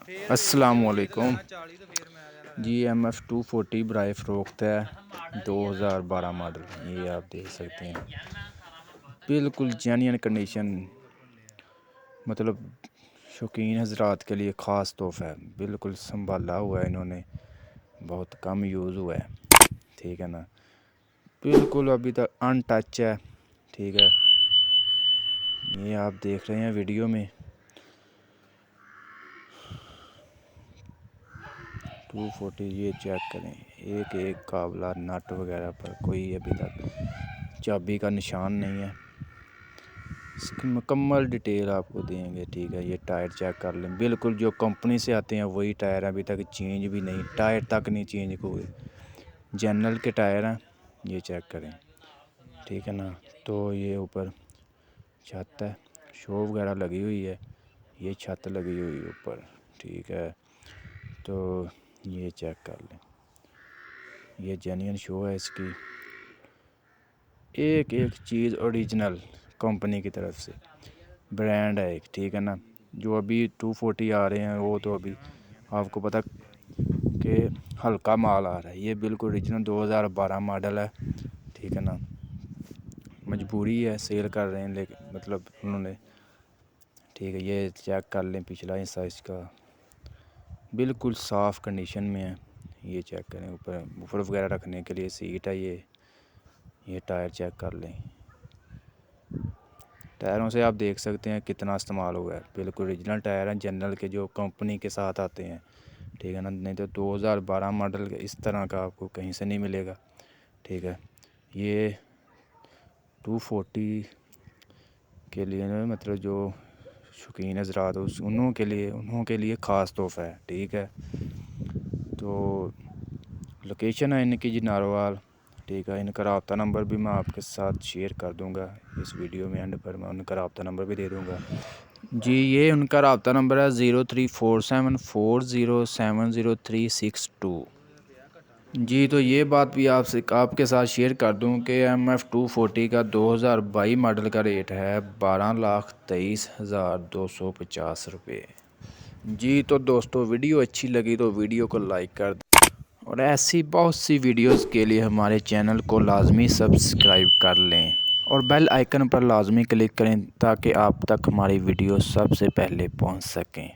अस्सलामुअलैकुम जी। MF240 बराए फ़रोख्त है 2012 मॉडल। ये आप देख सकते हैं, बिल्कुल जेन्युइन कंडीशन, मतलब शौकीन हजरात के लिए ख़ास तोहफ़ा है। बिल्कुल संभाला हुआ है इन्होंने, बहुत कम यूज़ हुआ है, ठीक है ना। बिल्कुल अभी तक अनटच है, ठीक है। ये आप देख रहे हैं वीडियो में 240। ये चेक करें, एक एक काबला नट वगैरह पर कोई अभी तक चाबी का निशान नहीं है। इसकी मुकम्मल डिटेल आपको देंगे, ठीक है। ये टायर चेक कर लें, बिल्कुल जो कंपनी से आते हैं वही टायर अभी तक चेंज भी नहीं, टायर तक नहीं चेंज हुए, जनरल के टायर हैं। ये चेक करें, ठीक है ना। तो ये ऊपर छत है, शो वगैरह लगी हुई है, ये छत लगी हुई है ऊपर, ठीक है। तो ये चेक कर लें, ये जेन्युइन शो है इसकी, एक एक चीज़ ओरिजिनल कंपनी की तरफ से, ब्रांड है एक, ठीक है ना। जो अभी 240 आ रहे हैं वो तो अभी आपको पता कि हल्का माल आ रहा है। ये बिल्कुल ओरिजिनल 2012 मॉडल है, ठीक है ना। मजबूरी है, सेल कर रहे हैं लेकिन मतलब उन्होंने, ठीक है। ये चेक कर लें पिछला हिस्सा इसका, बिल्कुल साफ़ कंडीशन में है। ये चेक करें, ऊपर बुफर वगैरह रखने के लिए सीट है। ये टायर चेक कर लें, टायरों से आप देख सकते हैं कितना इस्तेमाल हुआ है। बिल्कुल ओरिजिनल टायर हैं, जनरल के जो कंपनी के साथ आते हैं, ठीक है ना। नहीं तो 2012 मॉडल इस तरह का आपको कहीं से नहीं मिलेगा, ठीक है। ये 240 के लिए ना, मतलब जो शौकीन हज़रात उन्हों के लिए ख़ास तोहफ़ा है, ठीक है। तो लोकेशन है इनकी जी नारोवाल, ठीक है। इनका रब्ता नंबर भी मैं आपके साथ शेयर कर दूंगा इस वीडियो में, एंड पर मैं उनका रब्ता नंबर भी दे दूंगा जी। ये उनका रब्ता नंबर है 0347407032 जी। तो ये बात भी आपके साथ शेयर कर दूं कि MF240 का 2022 मॉडल का रेट है 12,23,250 रुपये जी। तो दोस्तों, वीडियो अच्छी लगी तो वीडियो को लाइक कर दें, और ऐसी बहुत सी वीडियोस के लिए हमारे चैनल को लाजमी सब्सक्राइब कर लें, और बेल आइकन पर लाजमी क्लिक करें ताकि आप तक हमारी वीडियो सबसे पहले पहुंच सकें।